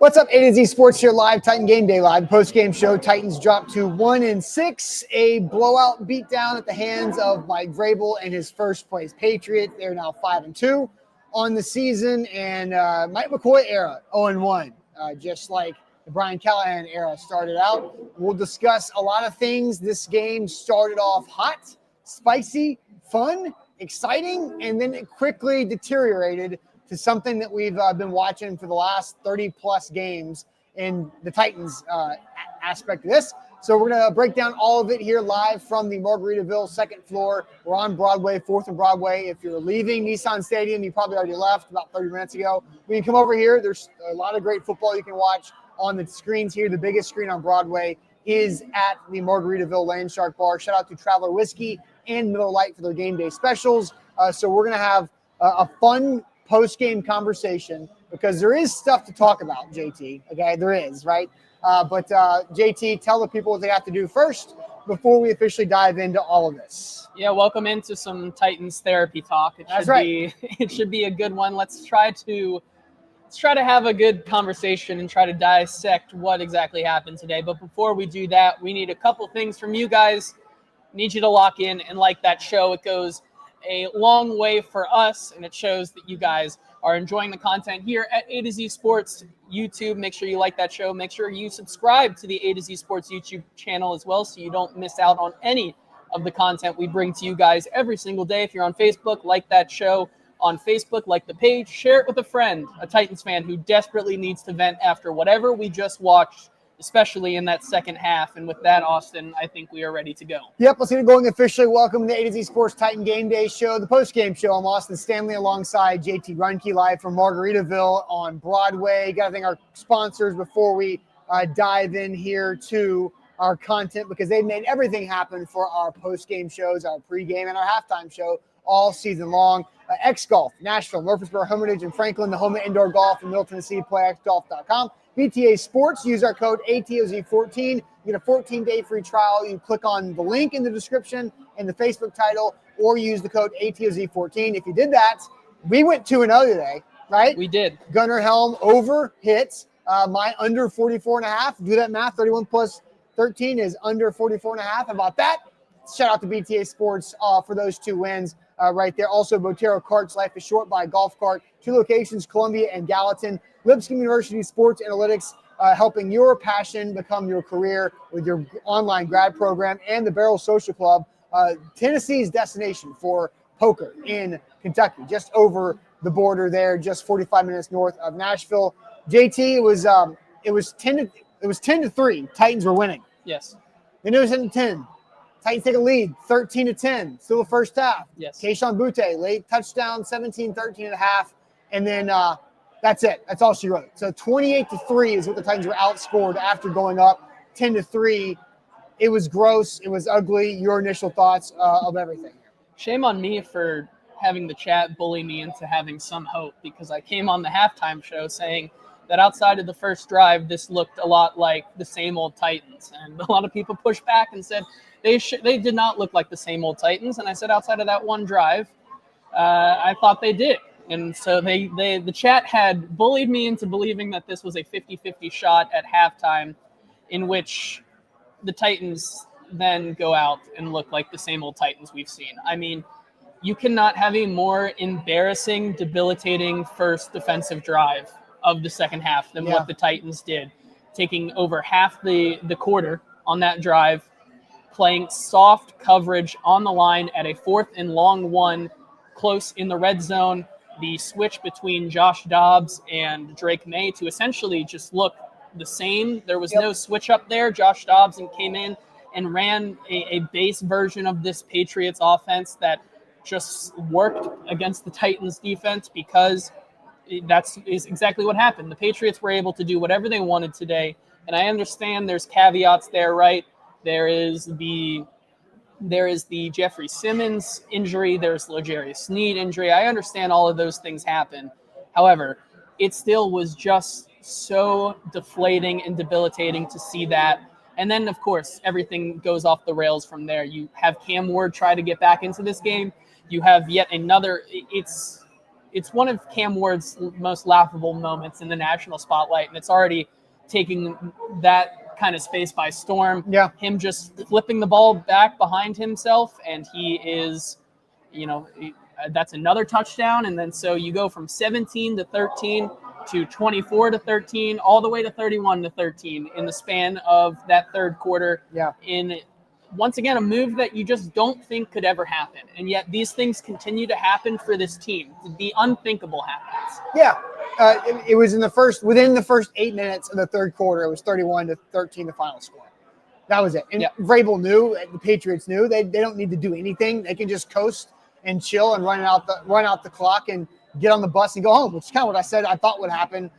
What's up, A to Z Sports here live, Titan Game Day live, post-game show. Titans dropped to 1-6, a blowout beatdown at the hands of Mike Vrabel and his first-place Patriots. They're now 5-2 on the season, and Mike McCoy era 0-1, just like the Brian Callahan era started out. We'll discuss a lot of things. This game started off hot, spicy, fun, exciting, and then it quickly deteriorated to something that we've been watching for the last 30-plus games in the Titans aspect of this. So we're going to break down all of it here live from the Margaritaville second floor. We're on Broadway, 4th and Broadway. If you're leaving Nissan Stadium, you probably already left about 30 minutes ago. When you come over here, there's a lot of great football you can watch on the screens here. The biggest screen on Broadway is at the Margaritaville Land Shark Bar. Shout out to Traveler Whiskey and Miller Lite for their game day specials. So we're going to have a fun post-game conversation because there is stuff to talk about, JT. Okay, there is, right? But JT, tell the people what they have to do first before we officially dive into all of this. Yeah, welcome into some Titans therapy talk. It should be a good one. Let's try to have a good conversation and try to dissect what exactly happened today. But before we do that, we need a couple things from you guys. Need you to lock in and like that show. It goes a long way for us, and it shows that you guys are enjoying the content here at A to Z Sports YouTube. Make sure you like that show. Make sure you subscribe to the A to Z Sports YouTube channel as well so you don't miss out on any of the content we bring to you guys every single day. If you're on Facebook, like that show on Facebook, like the page, share it with a friend, a Titans fan who desperately needs to vent after whatever we just watched, especially in that second half. And with that, Austin, I think we are ready to go. Yep, let's get it going officially. Welcome to the A to Z Sports Titan Game Day show, the post-game show. I'm Austin Stanley alongside JT Runke live from Margaritaville on Broadway. Got to thank our sponsors before we dive in here to our content because they made everything happen for our post-game shows, our pregame, and our halftime show all season long. X Golf, Nashville, Murfreesboro, Hermitage, and Franklin, the home of indoor golf in Middle Tennessee. PlayXGolf.com. BTA Sports, use our code ATOZ14. You get a 14-day free trial. You click on the link in the description and the Facebook title, or use the code ATOZ14. If you did that, we went 2-0 today, right? We did. Gunnar Helm over hits. My under 44.5. Do that math. 31 plus 13 is under 44.5. How about that? Shout out to BTA Sports for those two wins right there. Also, Botero Carts, Life is Short by Golf Cart. 2 locations, Columbia and Gallatin. Lipscomb University Sports Analytics, helping your passion become your career with your online grad program, and the Barrel Social Club, Tennessee's destination for poker in Kentucky, just over the border there, just 45 minutes north of Nashville. JT, it was 10-3. Titans were winning. Yes. Then it was 10-10. Titans take a lead, 13-10. Still the first half. Yes. Kayshon Boutte, late touchdown, 17-13 and a half, and then that's it. That's all she wrote. So 28-3 is what the Titans were outscored after going up 10-3. It was gross. It was ugly. Your initial thoughts of everything. Shame on me for having the chat bully me into having some hope, because I came on the halftime show saying that outside of the first drive, this looked a lot like the same old Titans. And a lot of people pushed back and said they did not look like the same old Titans. And I said outside of that one drive, I thought they did. And so the chat had bullied me into believing that this was a 50-50 shot at halftime, in which the Titans then go out and look like the same old Titans we've seen. I mean, you cannot have a more embarrassing, debilitating first defensive drive of the second half than what the Titans did, taking over half the quarter on that drive, playing soft coverage on the line at a 4th and long 1 close in the red zone. The switch between Josh Dobbs and Drake May to essentially just look the same. There was no switch up there. Josh Dobbs came in and ran a base version of this Patriots offense that just worked against the Titans defense, because is exactly what happened. The Patriots were able to do whatever they wanted today. And I understand there's caveats there, right? There is the Jeffrey Simmons injury. There's L'Jarius Sneed injury. I understand all of those things happen. However, it still was just so deflating and debilitating to see that. And then, of course, everything goes off the rails from there. You have Cam Ward try to get back into this game. You have yet another. it's one of Cam Ward's most laughable moments in the national spotlight, and it's already taking that kind of space by storm. Yeah. Him just flipping the ball back behind himself, and he is, that's another touchdown. And then so you go from 17 to 13 to 24 to 13, all the way to 31 to 13 in the span of that third quarter. Yeah. In once again, a move that you just don't think could ever happen. And yet these things continue to happen for this team. The unthinkable happens. Yeah. It was within the first 8 minutes of the third quarter, it was 31 to 13, the final score. That was it. And Vrabel knew, the Patriots knew, they don't need to do anything. They can just coast and chill and run out the clock and get on the bus and go home, which is kind of what I said I thought would happen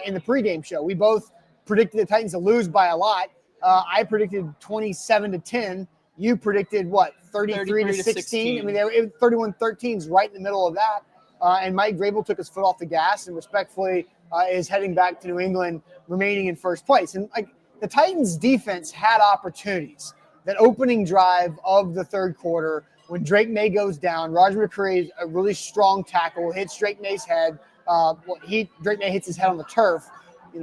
in the pregame show. We both predicted the Titans to lose by a lot. I predicted 27-10. You predicted what, 33 to 16? I mean, 31-13 is right in the middle of that. And Mike Vrabel took his foot off the gas and respectfully is heading back to New England, remaining in first place. And the Titans defense had opportunities. That opening drive of the third quarter, when Drake May goes down, Roger McCreary's a really strong tackle, hits Drake May's head. Drake May hits his head on the turf.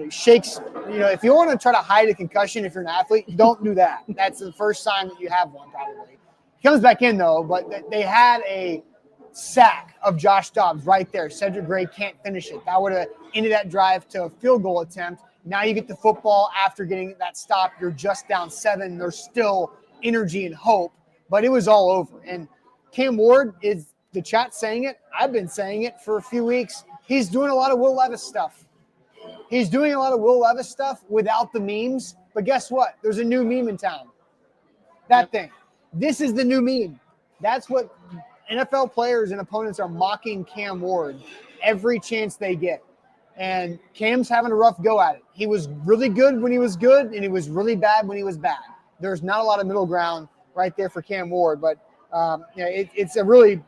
Shakes, if you want to try to hide a concussion if you're an athlete, don't do that. That's the first sign that you have one, probably. He comes back in, though, but they had a sack of Josh Dobbs right there. Cedric Gray can't finish it. That would have ended that drive to a field goal attempt. Now you get the football after getting that stop. You're just down 7. There's still energy and hope, but it was all over. And Cam Ward, is the chat saying it? I've been saying it for a few weeks. He's doing a lot of Will Levis stuff. He's doing a lot of Will Levis stuff without the memes. But guess what? There's a new meme in town. That thing. This is the new meme. That's what NFL players and opponents are mocking Cam Ward every chance they get. And Cam's having a rough go at it. He was really good when he was good, and he was really bad when he was bad. There's not a lot of middle ground right there for Cam Ward. But it's a really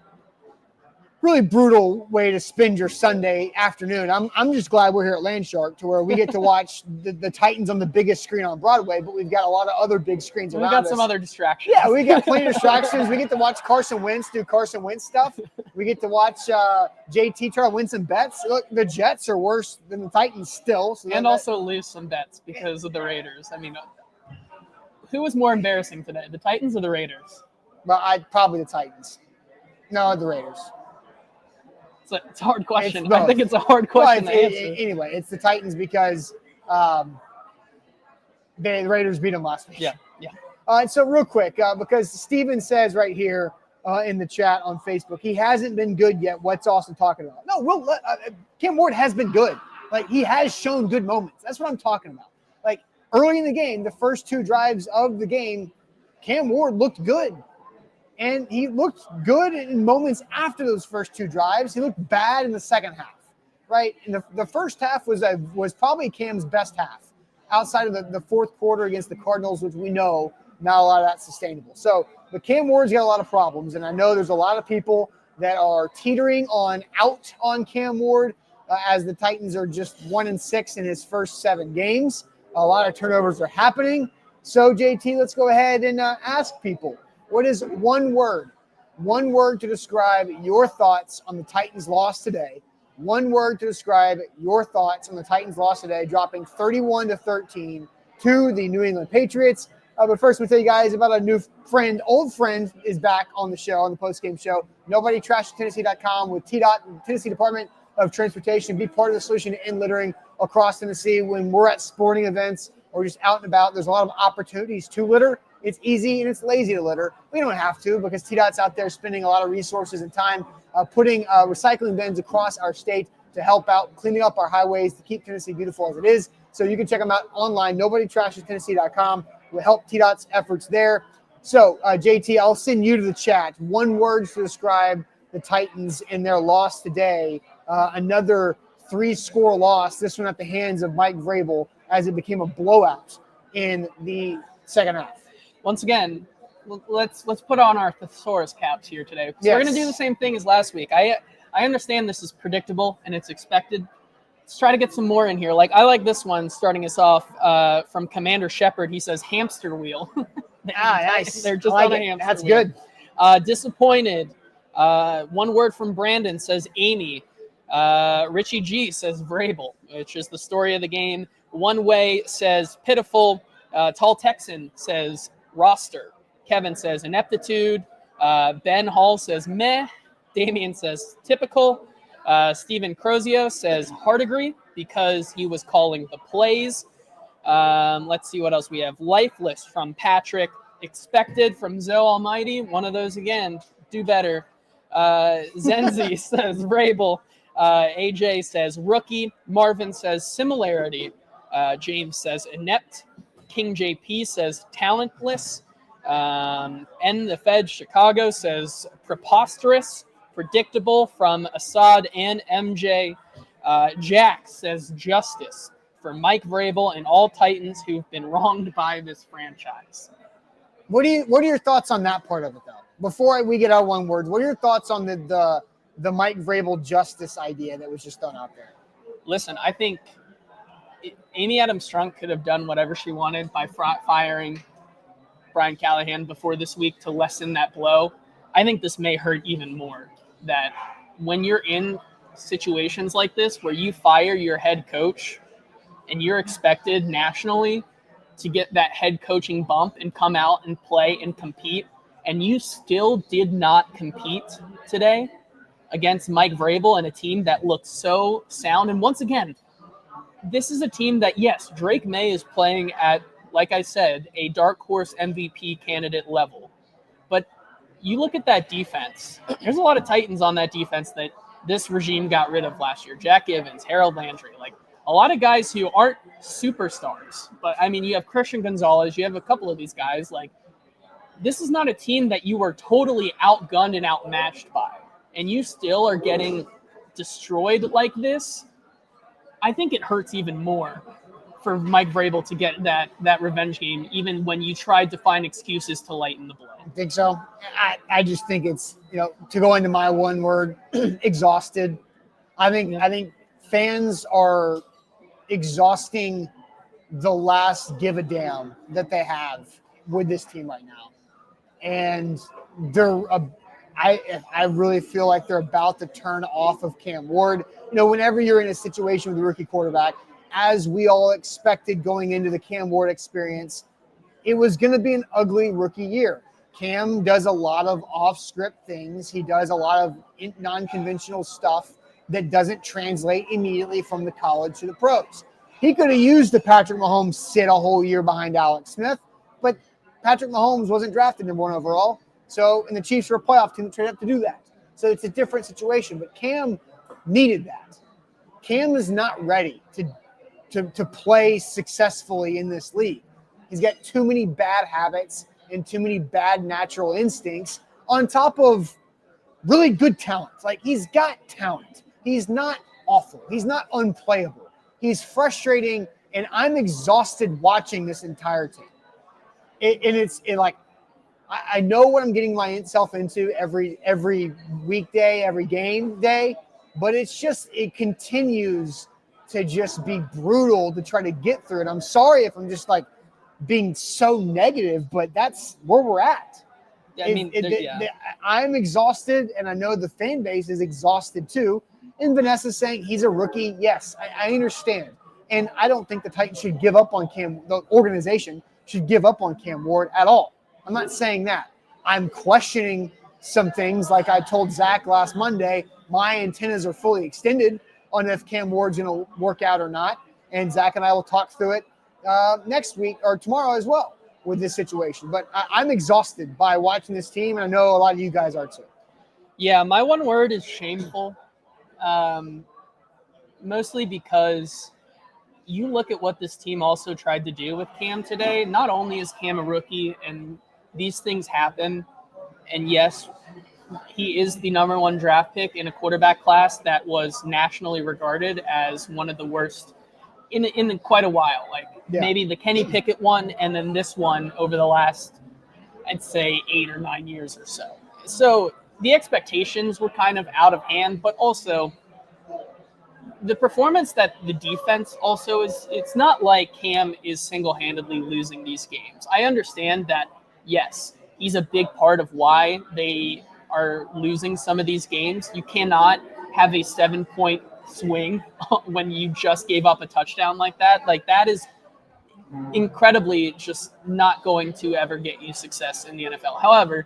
brutal way to spend your Sunday afternoon. I'm just glad we're here at Landshark to where we get to watch the Titans on the biggest screen on Broadway, but we've got a lot of other big screens around us. We've got some other distractions. Yeah, we got plenty of distractions. We get to watch Carson Wentz do Carson Wentz stuff. We get to watch JT try to win some bets. Look, the Jets are worse than the Titans still. So and also lose some bets because of the Raiders. I mean, who was more embarrassing today, the Titans or the Raiders? Well, probably the Titans. No, the Raiders. It's a hard question. I think it's a hard question to answer. Anyway, it's the Titans because the Raiders beat them last week. Yeah. So real quick, because Steven says right here in the chat on Facebook, he hasn't been good yet. What's Austin talking about? No, Cam Ward has been good. He has shown good moments. That's what I'm talking about. Early in the game, the first 2 drives of the game, Cam Ward looked good. And he looked good in moments after those first 2 drives. He looked bad in the second half, right? And the first half was probably Cam's best half, outside of the fourth quarter against the Cardinals, which we know not a lot of that's sustainable. So, but Cam Ward's got a lot of problems, and I know there's a lot of people that are teetering out on Cam Ward as the Titans are just 1-6 in his first 7 games. A lot of turnovers are happening. So, JT, let's go ahead and ask people. What is one word to describe your thoughts on the Titans' loss today? One word to describe your thoughts on the Titans' loss today, dropping 31-13 to the New England Patriots. But first, we'll tell you guys about a new friend. Old friend is back on the show, on the postgame show. NobodyTrashTennessee.com with TDOT, Tennessee Department of Transportation. Be part of the solution to end littering across Tennessee. When we're at sporting events or just out and about, there's a lot of opportunities to litter. It's easy and it's lazy to litter. We don't have to because TDOT's out there spending a lot of resources and time putting recycling bins across our state to help out cleaning up our highways to keep Tennessee beautiful as it is. So you can check them out online, NobodyTrashTennessee.com. We'll help TDOT's efforts there. So, JT, I'll send you to the chat. One word to describe the Titans in their loss today. Another 3-score loss, this one at the hands of Mike Vrabel, as it became a blowout in the second half. Once again, let's put on our thesaurus caps here today. Yes. We're going to do the same thing as last week. I understand this is predictable and it's expected. Let's try to get some more in here. I like this one starting us off from Commander Shepard. He says hamster wheel. Nice. They're just on a hamster That's wheel. good. Disappointed. One word from Brandon says Amy. Richie G says Vrabel, which is the story of the game. One Way says pitiful. Tall Texan says roster. Kevin says ineptitude. Ben Hall says meh. Damian says typical. Steven Crozio says hard agree because he was calling the plays. Let's see what else we have. Lifeless from Patrick. Expected from Zoe Almighty. One of those again. Do better. Zenzi says Vrabel. AJ says rookie. Marvin says similarity. James says inept. King JP says talentless. N the Fed Chicago says preposterous. Predictable from Assad and MJ. Jack says justice for Mike Vrabel and all Titans who've been wronged by this franchise. What are your thoughts on that part of it, though? Before we get our one word, what are your thoughts on the Mike Vrabel justice idea that was just thrown out there? Listen, I think Amy Adams-Strunk could have done whatever she wanted by firing Brian Callahan before this week to lessen that blow. I think this may hurt even more, that when you're in situations like this where you fire your head coach and you're expected nationally to get that head coaching bump and come out and play and compete, and you still did not compete today against Mike Vrabel and a team that looked so sound. And once again, this is a team that, yes, Drake May is playing at, like I said, a dark horse MVP candidate level. But you look at that defense, there's a lot of Titans on that defense that this regime got rid of last year. Jack Evans, Harold Landry, like a lot of guys who aren't superstars. But, I mean, you have Christian Gonzalez, you have a couple of these guys. Like, this is not a team that you were totally outgunned and outmatched by, and you still are getting destroyed like this. I think it hurts even more for Mike Vrabel to get that revenge game, even when you tried to find excuses to lighten the blow. I think so. I just think it's, to go into my one word, exhausted. I think fans are exhausting the last give a damn that they have with this team right now. And I really feel like they're about to turn off of Cam Ward. Whenever you're in a situation with a rookie quarterback, as we all expected going into the Cam Ward experience, it was going to be an ugly rookie year. Cam does a lot of off-script things. He does a lot of non-conventional stuff that doesn't translate immediately from the college to the pros. He could have used the Patrick Mahomes sit a whole year behind Alex Smith, but Patrick Mahomes wasn't drafted number 1 overall. So, and the Chiefs were a playoff team that traded up to do that. So it's a different situation, but Cam needed that. Cam is not ready to play successfully in this league. He's got too many bad habits and too many bad natural instincts on top of really good talent. Like, he's got talent. He's not awful. He's not unplayable. He's frustrating, and I'm exhausted watching this entire team. I know what I'm getting myself into every weekday, every game day, but it continues to just be brutal to try to get through it. I'm sorry if I'm just being so negative, but that's where we're at. Yeah, I'm exhausted, and I know the fan base is exhausted too. And Vanessa's saying he's a rookie. Yes, I understand. And I don't think the Titans should give up on Cam. The organization should give up on Cam Ward at all. I'm not saying that. I'm questioning some things. Like I told Zach last Monday, my antennas are fully extended on if Cam Ward's going to work out or not. And Zach and I will talk through it next week or tomorrow as well with this situation. But I'm exhausted by watching this team, and I know a lot of you guys are too. Yeah, my one word is shameful. Mostly because you look at what this team also tried to do with Cam today. Not only is Cam a rookie and these things happen, and yes, he is the number 1 draft pick in a quarterback class that was nationally regarded as one of the worst in quite a while. Maybe the Kenny Pickett one and then this one over the last, I'd say, 8 or 9 years or so. So the expectations were kind of out of hand, but also the performance that the defense also is, it's not like Cam is single-handedly losing these games. I understand that, yes, he's a big part of why they are losing some of these games. You cannot have a 7-point swing when you just gave up a touchdown like that. Like, that is incredibly just not going to ever get you success in the NFL. However,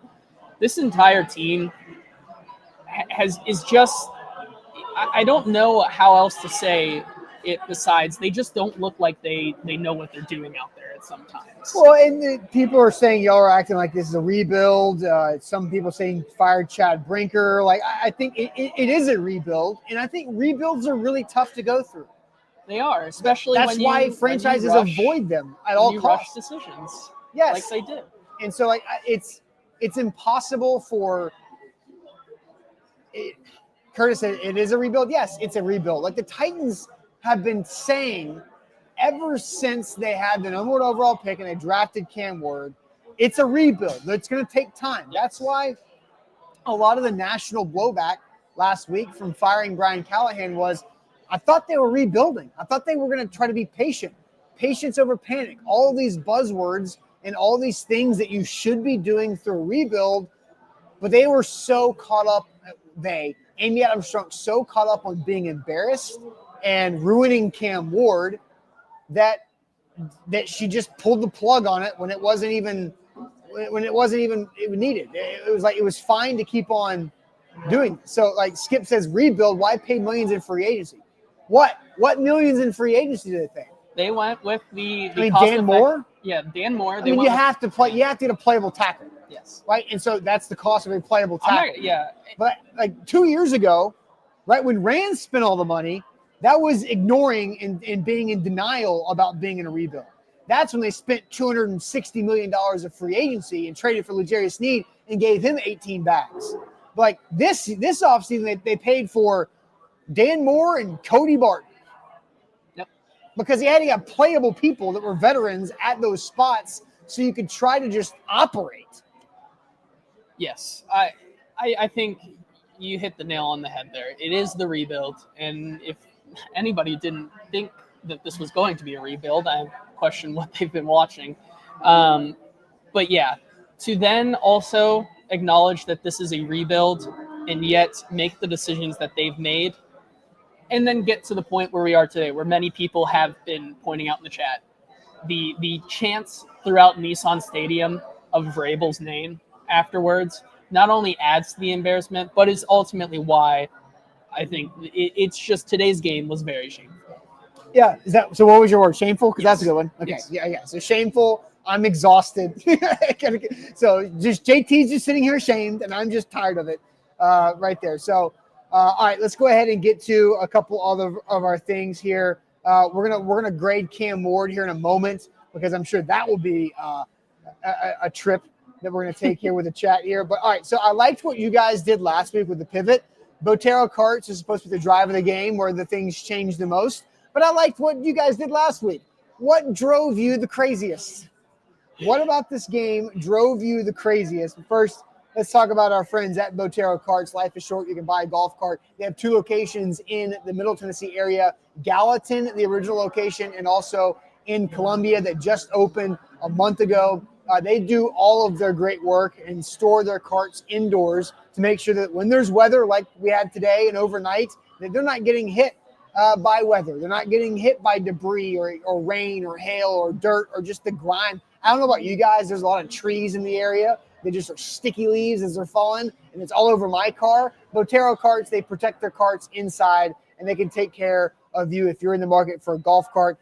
this entire team is just, I don't know how else to say it besides they just don't look like they know what they're doing out there at some times. Well, and people are saying y'all are acting like this is a rebuild. Some people saying fired Chad Brinker. Like, I think it is a rebuild, and I think rebuilds are really tough to go through. They are, especially that's why franchises avoid them at all costs. Rush decisions, yes, like they did. And so, like, it's impossible for it. Curtis said it is a rebuild. Yes, it's a rebuild. Like, the Titans have been saying ever since they had the number 1 overall pick and they drafted Cam Ward, it's a rebuild. It's going to take time. That's why a lot of the national blowback last week from firing Brian Callahan was, I thought they were rebuilding. I thought they were going to try to be patient. Patience over panic. All of these buzzwords and all these things that you should be doing through a rebuild, but they were so caught up, Amy Adams-Strunk, so caught up on being embarrassed and ruining Cam Ward that she just pulled the plug on it when it wasn't even needed. It was fine to keep on doing it. So, like Skip says, rebuild. Why pay millions in free agency? What millions in free agency did they pay? They went with the Dan Moore. Yeah, Dan Moore. You have to play. You have to get a playable tackle. Yes. Right, and so that's the cost of a playable tackle. Yeah. But like 2 years ago, right when Rand spent all the money, that was ignoring and being in denial about being in a rebuild. That's when they spent $260 million of free agency and traded for L'Jarius Sneed and gave him 18 bags. But like this offseason, they paid for Dan Moore and Cody Barton. Yep. Because he had to have playable people that were veterans at those spots so you could try to just operate. Yes. I think you hit the nail on the head there. It is the rebuild. And if anybody didn't think that this was going to be a rebuild, I question what they've been watching. But yeah, to then also acknowledge that this is a rebuild and yet make the decisions that they've made, and then get to the point where we are today, where many people have been pointing out in the chat, the chants throughout Nissan Stadium of Vrabel's name afterwards not only adds to the embarrassment, but is ultimately why I think it's just today's game was very shameful. Yeah. So what was your word? Shameful? Because that's a good one. Okay. Yes. Yeah. So shameful. I'm exhausted. So just JT's just sitting here ashamed, and I'm just tired of it right there. So, all right, let's go ahead and get to a couple other of our things here. We're gonna grade Cam Ward here in a moment, because I'm sure that will be a trip that we're going to take here with the chat here. But all right, so I liked what you guys did last week with the pivot. Botero Carts is supposed to be the drive of the game where the things change the most. But I liked what you guys did last week. What drove you the craziest? What about this game drove you the craziest? First, let's talk about our friends at Botero Carts. Life is short. You can buy a golf cart. They have 2 locations in the Middle Tennessee area. Gallatin, the original location, and also in Columbia that just opened a month ago. They do all of their great work and store their carts indoors to make sure that when there's weather like we had today and overnight, that they're not getting hit by weather. They're not getting hit by debris or rain or hail or dirt or just the grime. I don't know about you guys. There's a lot of trees in the area. They just are sticky leaves as they're falling, and it's all over my car. Botero Carts, they protect their carts inside, and they can take care of you if you're in the market for a golf cart.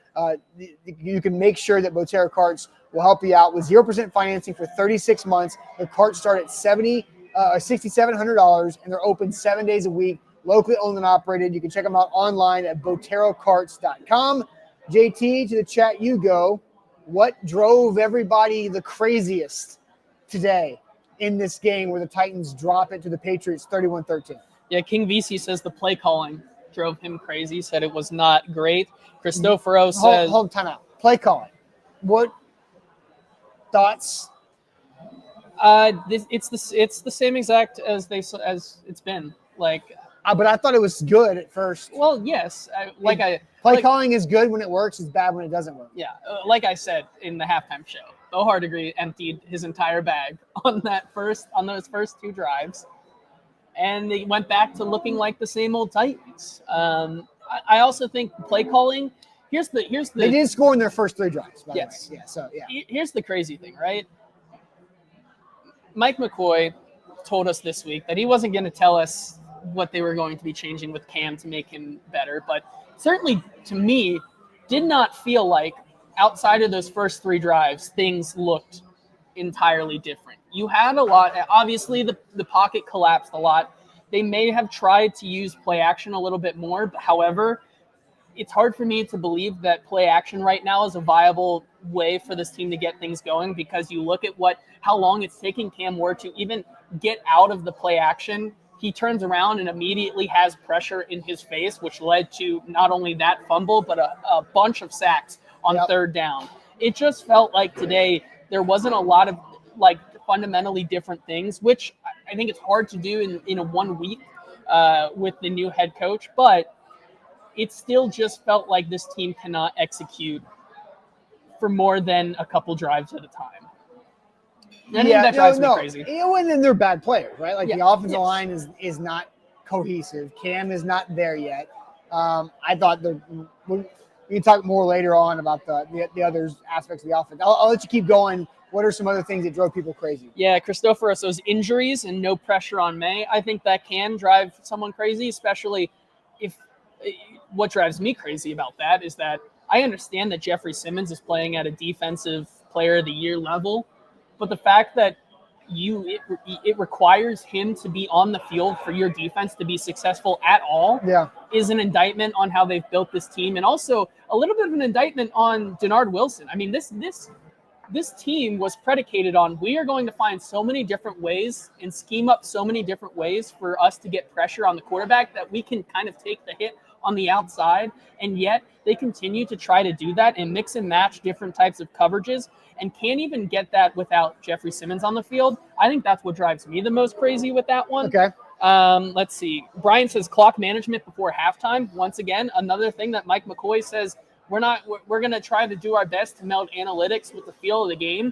You can make sure that Botero Carts will help you out with 0% financing for 36 months. The carts start at $6,700, and they're open 7 days a week, locally owned and operated. You can check them out online at boterocarts.com. JT, to the chat you go. What drove everybody the craziest today in this game where the Titans drop it to the Patriots 31-13? Yeah, King VC says the play calling drove him crazy, said it was not great. Cristoforo says... Hold time out. Play calling. What thoughts? It's the same exact as it's been. Like, but I thought it was good at first. Well, yes. Play calling is good when it works. It's bad when it doesn't work. Yeah, like I said in the halftime show, Bo Hardegree emptied his entire bag on those first 2 drives. and they went back to looking like the same old Titans. I also think play calling. Here's the. They did score in their first 3 drives. By Yes. the way. Yeah. So yeah. Here's the crazy thing, right? Mike McCoy told us this week that he wasn't going to tell us what they were going to be changing with Cam to make him better, but certainly to me, did not feel like outside of those first 3 drives, things looked entirely different. You had a lot. Obviously, the pocket collapsed a lot. They may have tried to use play action a little bit more. But however, it's hard for me to believe that play action right now is a viable way for this team to get things going, because you look at how long it's taking Cam Ward to even get out of the play action. He turns around and immediately has pressure in his face, which led to not only that fumble, but a bunch of sacks on third down. It just felt like today there wasn't a lot of fundamentally different things, which I think it's hard to do in a 1 week with the new head coach, but it still just felt like this team cannot execute for more than a couple drives at a time. I think that drives me crazy. And then they're bad players, right? Like the offensive line is not cohesive. Cam is not there yet. I thought we can talk more later on about the other aspects of the offense. I'll let you keep going. What are some other things that drove people crazy? Yeah, Christophero's injuries and no pressure on May. I think that can drive someone crazy, especially if what drives me crazy about that is that I understand that Jeffrey Simmons is playing at a defensive player of the year level, but the fact that it requires him to be on the field for your defense to be successful at all is an indictment on how they've built this team, and also a little bit of an indictment on Denard Wilson. I mean, this team was predicated on, we are going to find so many different ways and scheme up so many different ways for us to get pressure on the quarterback that we can kind of take the hit on the outside, and yet they continue to try to do that and mix and match different types of coverages and can't even get that without Jeffrey Simmons on the field. I think that's what drives me the most crazy with that one. Okay. Let's see. Brian says clock management before halftime. Once again, another thing that Mike McCoy says, we're going to try to do our best to meld analytics with the feel of the game.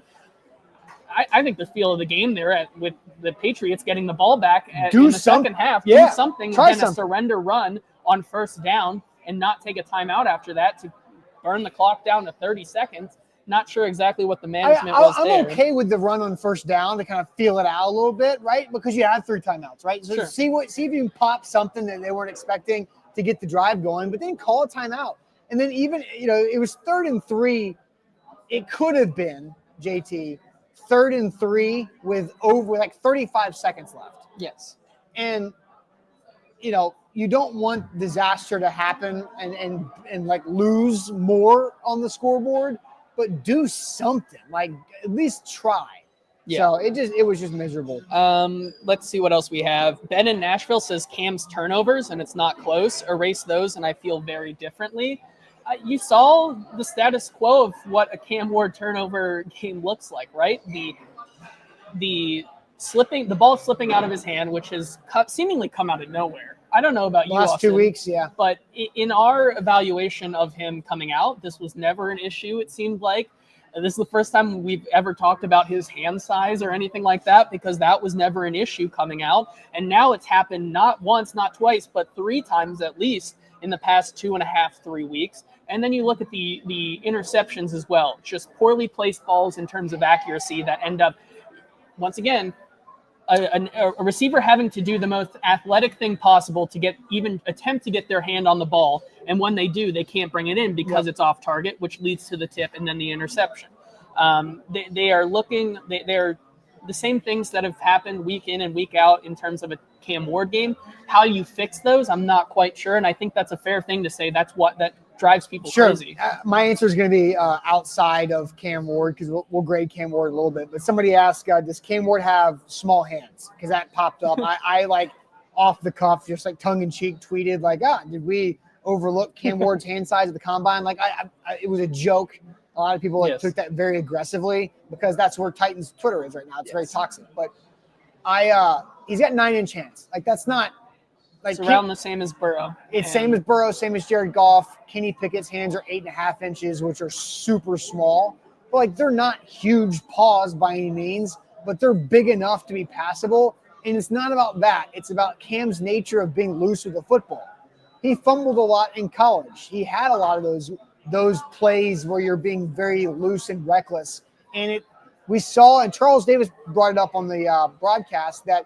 I think the feel of the game there with the Patriots getting the ball back in the second half, do something than a surrender run on first down and not take a timeout after that to burn the clock down to 30 seconds. Not sure exactly what the management was there. I'm okay with the run on first down to kind of feel it out a little bit, right? Because you have 3 timeouts, right? So see if you can pop something that they weren't expecting to get the drive going, but then call a timeout. And then even, it was 3rd and 3. It could have been, JT, 3rd and 3 with over 35 seconds left. Yes. And, you don't want disaster to happen and lose more on the scoreboard, but do something, at least try. Yeah. So it was just miserable. Let's see what else we have. Ben in Nashville says Cam's turnovers, and it's not close. Erase those, and I feel very differently. You saw the status quo of what a Cam Ward turnover game looks like, right? The ball slipping out of his hand, which has seemingly come out of nowhere. I don't know about you, last Austin, 2 weeks, yeah. But in our evaluation of him coming out, this was never an issue, it seemed like. This is the first time we've ever talked about his hand size or anything like that, because that was never an issue coming out. And now it's happened not once, not twice, but 3 times at least in the past 2.5, 3 weeks. And then you look at the interceptions as well, just poorly placed balls in terms of accuracy that end up, once again, a receiver having to do the most athletic thing possible to attempt to get their hand on the ball. And when they do, they can't bring it in because it's off target, which leads to the tip and then the interception. They're the same things that have happened week in and week out in terms of a Cam Ward game. How you fix those, I'm not quite sure. And I think that's a fair thing to say. That drives people crazy. My answer is going to be outside of Cam Ward, because we'll grade Cam Ward a little bit. But somebody asked, does Cam Ward have small hands? Because that popped up. I off the cuff, just tongue in cheek, tweeted did we overlook Cam Ward's hand size at the combine? It was a joke. A lot of people took that very aggressively, because that's where Titans Twitter is right now. It's very toxic. But he's got 9-inch hands. That's not. It's around the same as Burrow. It's same as Burrow, same as Jared Goff. Kenny Pickett's hands are 8.5 inches, which are super small. But they're not huge paws by any means, but they're big enough to be passable. And it's not about that. It's about Cam's nature of being loose with the football. He fumbled a lot in college. He had a lot of those plays where you're being very loose and reckless. And we saw, and Charles Davis brought it up on the broadcast, that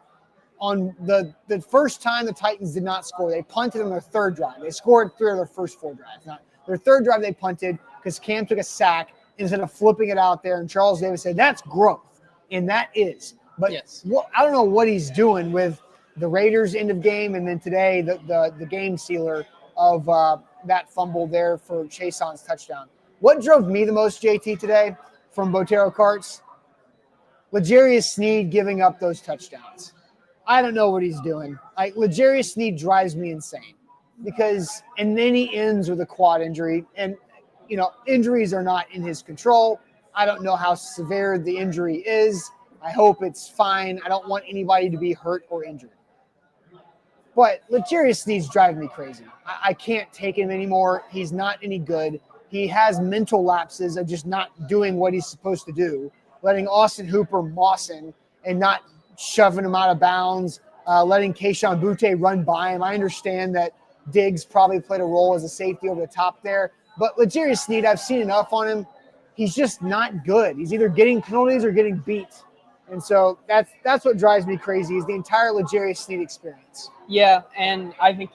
on the first time the Titans did not score, they punted on their third drive. They scored 3 of their first 4 drives. Now, their third drive they punted because Cam took a sack instead of flipping it out there. And Charles Davis said, that's growth. And that is. But yes. I don't know what he's doing with the Raiders end of game, and then today the game sealer of that fumble there for Chason's touchdown. What drove me the most, JT, today from Botero Carts? L'Jarius Sneed giving up those touchdowns. I don't know what he's doing. L'Jarius Sneed drives me insane and then he ends with a quad injury, and injuries are not in his control. I don't know how severe the injury is. I hope it's fine. I don't want anybody to be hurt or injured. But L'Jarius Sneed's driving me crazy. I can't take him anymore. He's not any good. He has mental lapses of just not doing what he's supposed to do, letting Austin Hooper moss him and not shoving him out of bounds, letting Kayshon Boutte run by him. I understand that Diggs probably played a role as a safety over the top there. But L'Jarius Sneed, I've seen enough on him. He's just not good. He's either getting penalties or getting beat. And so that's what drives me crazy is the entire L'Jarius Sneed experience. Yeah, and I think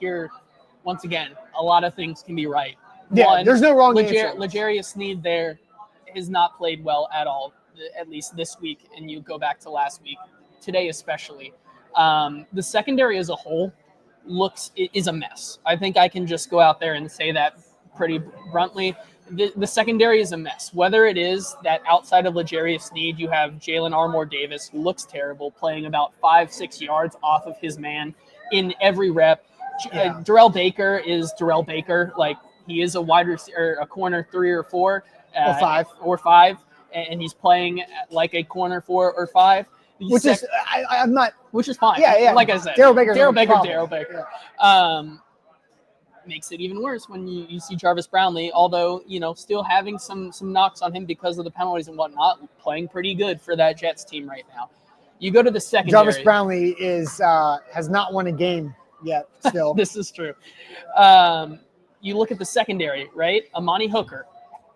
once again, a lot of things can be right. Yeah, there's no wrong answer. L'Jarius Sneed there has not played well at all, at least this week, and you go back to last week, today especially. The secondary as a whole is a mess. I think I can just go out there and say that pretty bluntly. The secondary is a mess. Whether it is that outside of L'Jarius Sneed, you have Jalen Armour Davis, who looks terrible, playing about 5-6 yards off of his man in every rep. Yeah. Darrell Baker is Darrell Baker. Like, he is a wide receiver, a corner 3 or 4. Or 5. And he's playing like a corner 4 or 5. Which is fine. Yeah. Like I said, Darrell Baker. Yeah. Makes it even worse when you see Jarvis Brownlee, although, still having some knocks on him because of the penalties and whatnot, playing pretty good for that Jets team right now. You go to the secondary. Jarvis Brownlee has not won a game yet still. This is true. You look at the secondary, right? Amani Hooker,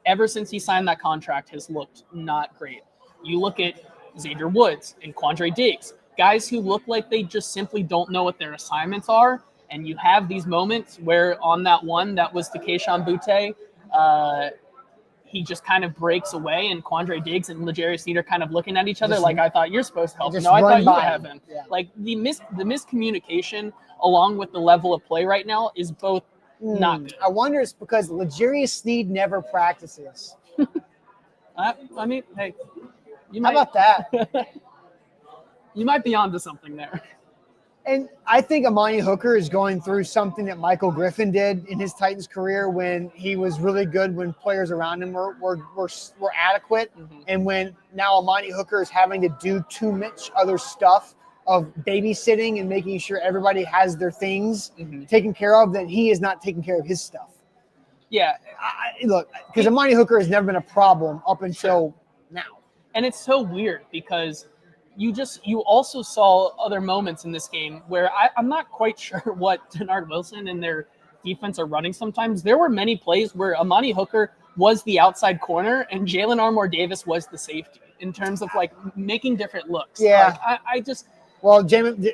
ever since he signed that contract, has looked not great. You look at Xavier Woods and Quandre Diggs, guys who look like they just simply don't know what their assignments are. And you have these moments where on that one that was to Kayshon Boutte, he just kind of breaks away, and Quandre Diggs and L'Jarius Sneed are kind of looking at each other like, I thought you're supposed to help. No, I thought you have him. Yeah. Like, the miscommunication along with the level of play right now is both not good. I wonder it's because L'Jarius Sneed never practices. I mean, hey. How about that? You might be onto something there. And I think Amani Hooker is going through something that Michael Griffin did in his Titans career when he was really good when players around him were adequate. Mm-hmm. And when now Amani Hooker is having to do too much other stuff of babysitting and making sure everybody has their things taken care of, that he is not taking care of his stuff. Yeah. Look, because Amani Hooker has never been a problem up until now. And it's so weird because you also saw other moments in this game where I'm not quite sure what Denard Wilson and their defense are running sometimes. There were many plays where Amani Hooker was the outside corner and Jalen Armour Davis was the safety in terms of like making different looks. Yeah. Like, Well,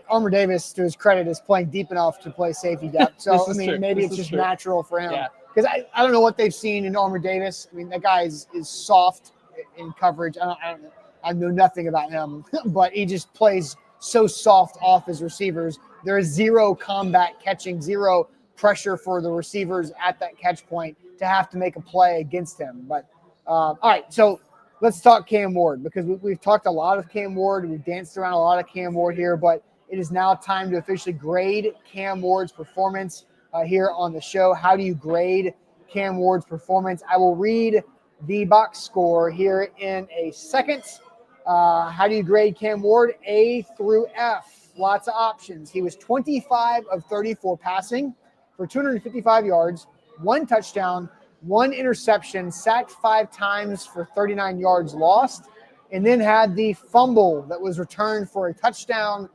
Armour Davis, to his credit, is playing deep enough to play safety depth. So, maybe it's just natural for him. Because I don't know what they've seen in Armour Davis. I mean, that guy is soft in coverage. I know nothing about him, but he just plays so soft off his receivers. There is zero combat catching, zero pressure for the receivers at that catch point to have to make a play against him. But all right, so let's talk Cam Ward, because we've talked a lot of Cam Ward. We've danced around a lot of Cam Ward here, but it is now time to officially grade Cam Ward's performance here on the show. How do you grade Cam Ward's performance? I will read the box score here in a second. How do you grade Cam Ward? A through F. Lots of options. He was 25 of 34 passing for 255 yards, 1 touchdown, 1 interception, sacked 5 times for 39 yards lost, and then had the fumble that was returned for a touchdown.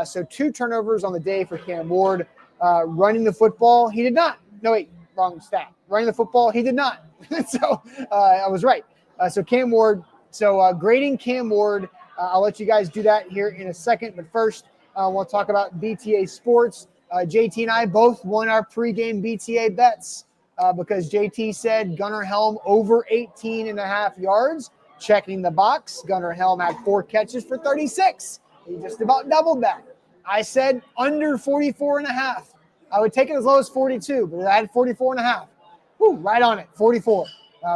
So 2 turnovers on the day for Cam Ward. Running the football, he did not. No, wait, wrong stat. Running the football, he did not. So I was right. So Cam Ward. So grading Cam Ward, I'll let you guys do that here in a second. But first, we'll talk about BTA Sports. JT and I both won our pregame BTA bets because JT said Gunnar Helm over 18.5 yards. Checking the box, Gunnar Helm had 4 catches for 36. He just about doubled that. I said under 44.5. I would take it as low as 42, but I had 44.5. Woo, right on it, 44.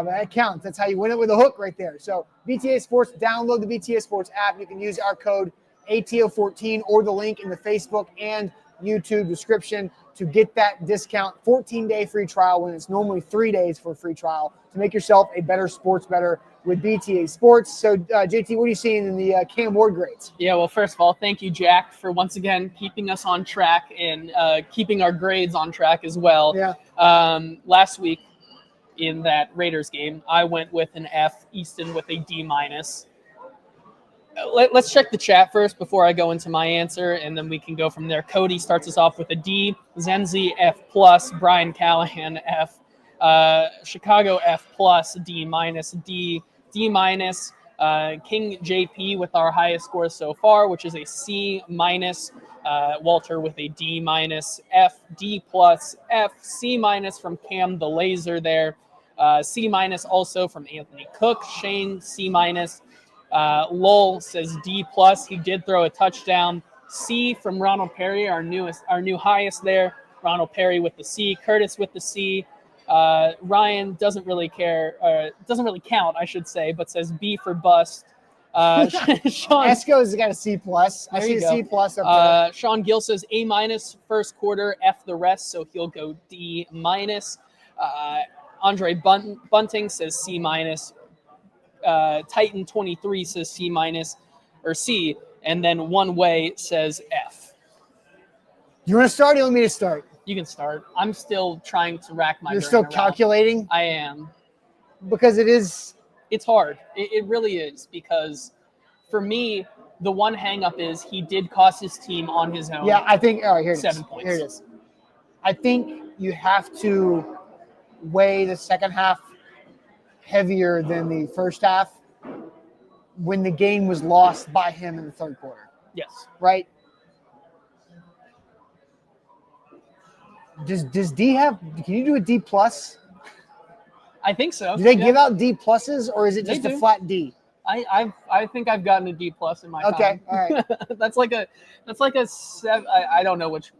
That counts. That's how you win it with a hook right there. So BTA Sports, download the BTA Sports app. You can use our code ATO14 or the link in the Facebook and YouTube description to get that discount 14-day free trial when it's normally 3 days for a free trial to make yourself a better sports bettor with BTA Sports. So, JT, what are you seeing in the Cam Ward grades? Yeah, well, first of all, thank you, Jack, for once again keeping us on track and keeping our grades on track as well. Yeah. Last week in that Raiders game, I went with an F, Easton with a D-. Let's check the chat first before I go into my answer, and then we can go from there. Cody starts us off with a D, Zenzi F+, Brian Callahan F, Chicago F+, D-, D, D-, King JP with our highest score so far, which is a C-, Walter with a D-, F, D+, F, C- from Cam the Laser there, C- also from Anthony Cook, Shane C-. Lowell says D+. He did throw a touchdown. C from Ronald Perry, our new highest there. Ronald Perry with the C. Curtis with the C. Ryan doesn't really count, I should say, but says B for bust. Sean Esco's got a C+. I see a C+ up there. Sean Gill says A- first quarter, F the rest, so he'll go D-. Andre Bunting says C-. Titan 23 says C- or C, and then One Way says F. You want to start or you want me to start? You can start. I'm still trying to rack my brain. You're still around. calculating? I am. Because it's hard. It really is, because for me, the one hang-up is he did cost his team on his own. Yeah, I think, all right, here it is. 7 points. Here it is. I think you have to weigh the second half heavier than the first half when the game was lost by him in the third quarter. Yes. Right? Does D have, can you do a D+? I think so. Do they give out D+, or is it just a flat D? I think I've gotten a D+ in my time. Okay, all right. that's like a 7. I don't know which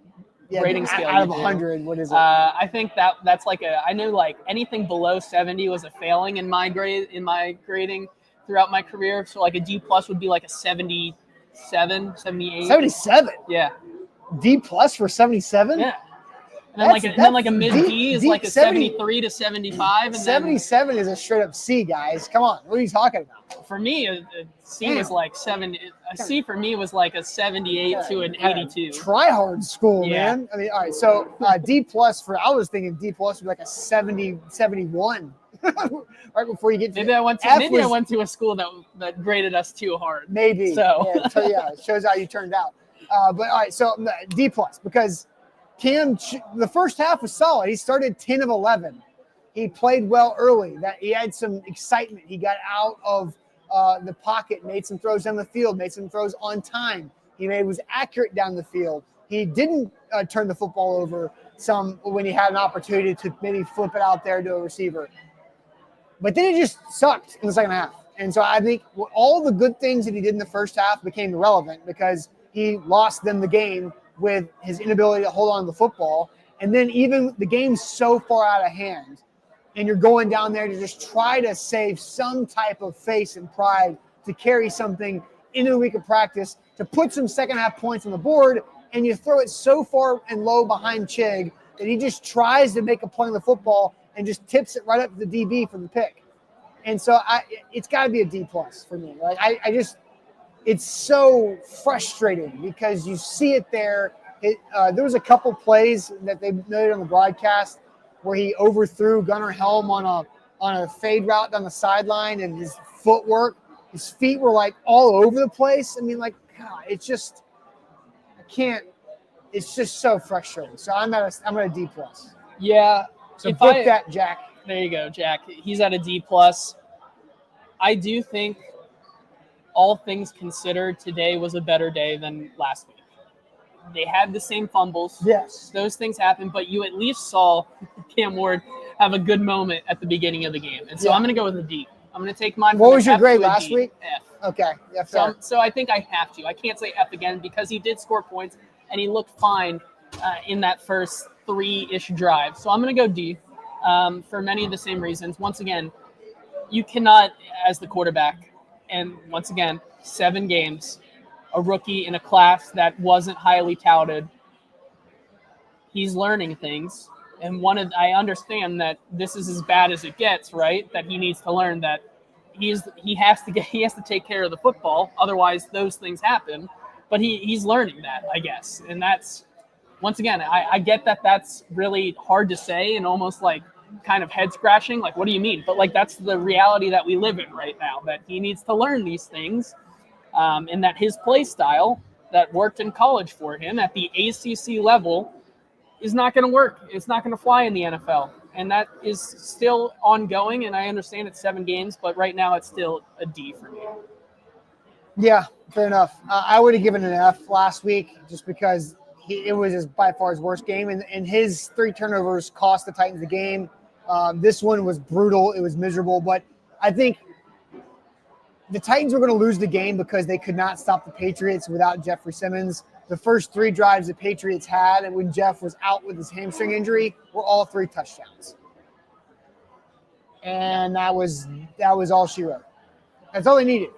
rating scale out of 100. What is it? I think that's like I knew like anything below 70 was a failing in my grading throughout my career. So like a D+ would be like a 77, 78. 77. Yeah. D+ for 77. Yeah. And then like a mid D is like a 73 to 75. And 77 is a straight up C, guys. Come on, what are you talking about? For me, a C was like 7. A C for me was like a 78 to an 82. Try hard school, Yeah. man. I mean, all right. So D+ I was thinking D+ would be like a 70, 71. Right before you get to maybe I went to a school that graded us too hard. Maybe. So yeah, it shows how you turned out. But all right, so D+ because Cam, the first half was solid. He started 10 of 11. He played well early. That he had some excitement. He got out of the pocket, made some throws down the field, made some throws on time. He was accurate down the field. He didn't turn the football over some when he had an opportunity to maybe flip it out there to a receiver. But then it just sucked in the second half. And so I think all the good things that he did in the first half became irrelevant because he lost them the game with his inability to hold on to the football. And then even the game's so far out of hand, and you're going down there to just try to save some type of face and pride to carry something into the week of practice, to put some second half points on the board, and you throw it so far and low behind Chig that he just tries to make a play on the football and just tips it right up to the DB for the pick. And so it's got to be a D+ for me. Like it's so frustrating because you see it there. There was a couple plays that they noted on the broadcast where he overthrew Gunnar Helm on a fade route down the sideline, and his footwork, his feet were like all over the place. I mean, like, God, it's just can't. It's just so frustrating. So I'm at a D plus. Yeah. So book that, Jack. There you go, Jack. He's at a D plus. I do think, all things considered, today was a better day than last week. They had the same fumbles. Yes. Those things happened, but you at least saw Cam Ward have a good moment at the beginning of the game. And so I'm going to go with a D. I'm going to take mine. What was your grade last week? F. Okay. Yeah, fair. So I think I have to. I can't say F again because he did score points and he looked fine in that first 3-ish drive. So I'm going to go D for many of the same reasons. Once again, you cannot, as the quarterback, and once again, 7 games, a rookie in a class that wasn't highly touted. He's learning things. And I understand that this is as bad as it gets, right? That he needs to learn that he has to take care of the football. Otherwise, those things happen. But he's learning that, I guess. And that's, once again, I get that that's really hard to say and almost like kind of head scratching. Like, what do you mean? But like, that's the reality that we live in right now, that he needs to learn these things. And that his play style that worked in college for him at the ACC level is not going to work. It's not going to fly in the NFL. And that is still ongoing. And I understand it's 7 games, but right now it's still a D for me. Yeah, fair enough. I would have given an F last week just because it was by far his worst game. And his 3 turnovers cost the Titans the game. This one was brutal. It was miserable. But I think the Titans were going to lose the game because they could not stop the Patriots without Jeffrey Simmons. The first 3 drives the Patriots had, and when Jeff was out with his hamstring injury, were all 3 touchdowns. And that was all she wrote. That's all they needed.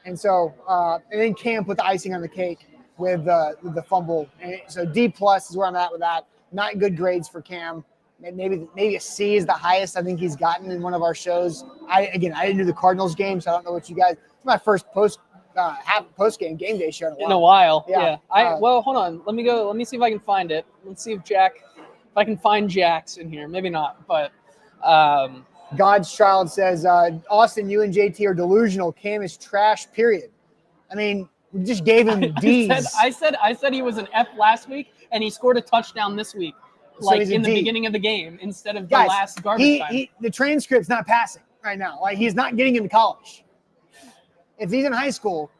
And so, and then Cam put the icing on the cake with the fumble. And so D plus is where I'm at with that. Not good grades for Cam. Maybe a C is the highest I think he's gotten in one of our shows. I didn't do the Cardinals game, so I don't know what you guys. It's my first post game day show in a while. Yeah. Well, hold on. Let me see if I can find it. Let's see if I can find Jack's in here. Maybe not, but God's Child says, Austin, you and JT are delusional. Cam is trash, period. I mean, we just gave him D's. I said he was an F last week, and he scored a touchdown this week. Like in the beginning of the game instead of the last garbage time. The transcript's not passing right now. Like, he's not getting into college. If he's in high school,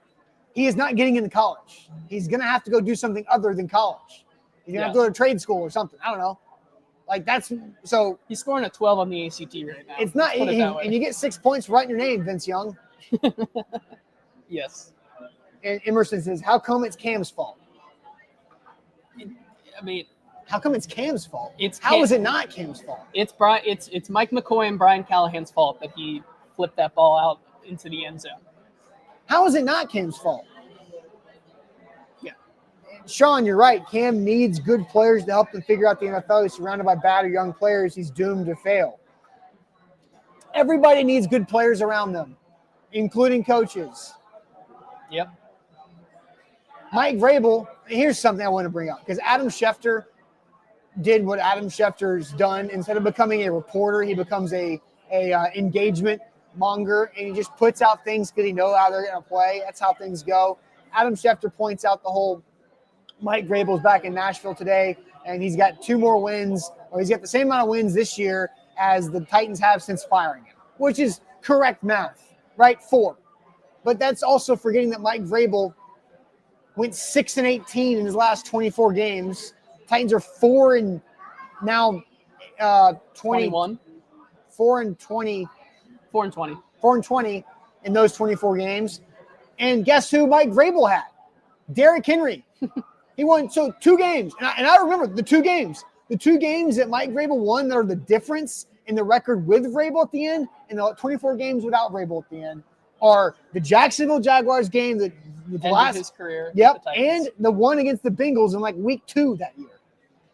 he is not getting into college. He's going to have to go do something other than college. He's going to have to go to trade school or something. I don't know. Like, that's so. He's scoring a 12 on the ACT right now. It's not, and you get 6 points for writing your name, Vince Young. Yes. And Emerson says, how come it's Cam's fault? How come it's Cam's fault? How is it not Cam's fault? It's Mike McCoy and Brian Callahan's fault that he flipped that ball out into the end zone. How is it not Cam's fault? Yeah. Sean, you're right. Cam needs good players to help him figure out the NFL. He's surrounded by bad or young players. He's doomed to fail. Everybody needs good players around them, including coaches. Yep. Mike Vrabel, here's something I want to bring up, because Adam Schefter did what Adam Schefter's done. Instead of becoming a reporter, he becomes a engagement monger, and he just puts out things because he knows how they're going to play. That's how things go. Adam Schefter points out the whole Mike Vrabel's back in Nashville today, and he's got 2 more wins, or he's got the same amount of wins this year as the Titans have since firing him, which is correct math, right? 4. But that's also forgetting that Mike Vrabel went 6-18 in his last 24 games. Titans are 4 and now 21. 4 and 20. 4 and 20. 4 and 20 in those 24 games. And guess who Mike Vrabel had? Derrick Henry. He won 2 games. And I remember the 2 games. The 2 games that Mike Vrabel won that are the difference in the record with Vrabel at the end and the 24 games without Vrabel at the end are the Jacksonville Jaguars game that the last of his career. Yep, and the one against the Bengals in like week 2 that year.